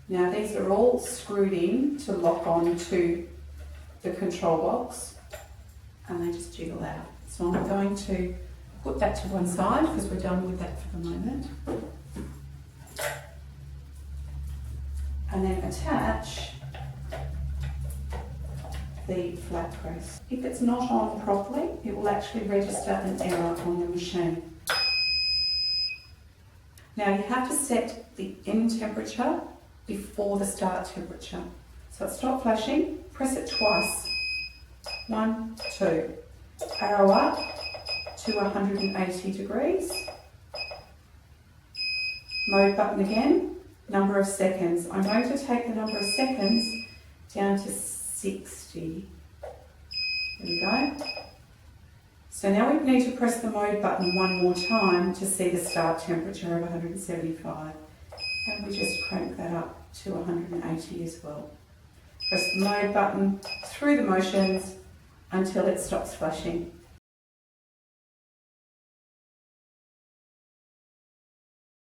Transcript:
Now these are all screwed in to lock on to the control box, and they just jiggle out. So I'm going to put that to one side because we're done with that for the moment. And then attach the flat press. If it's not on properly, it will actually register an error on the machine. Now you have to set the end temperature before the start temperature. So it stopped flashing, press it twice. 1, 2. Arrow up to 180 degrees. Mode button again, number of seconds. I'm going to take the number of seconds down to 60. There we go. So now we need to press the mode button one more time to see the start temperature of 175. And we just crank that up to 180 as well. Press the mode button through the motions until it stops flashing.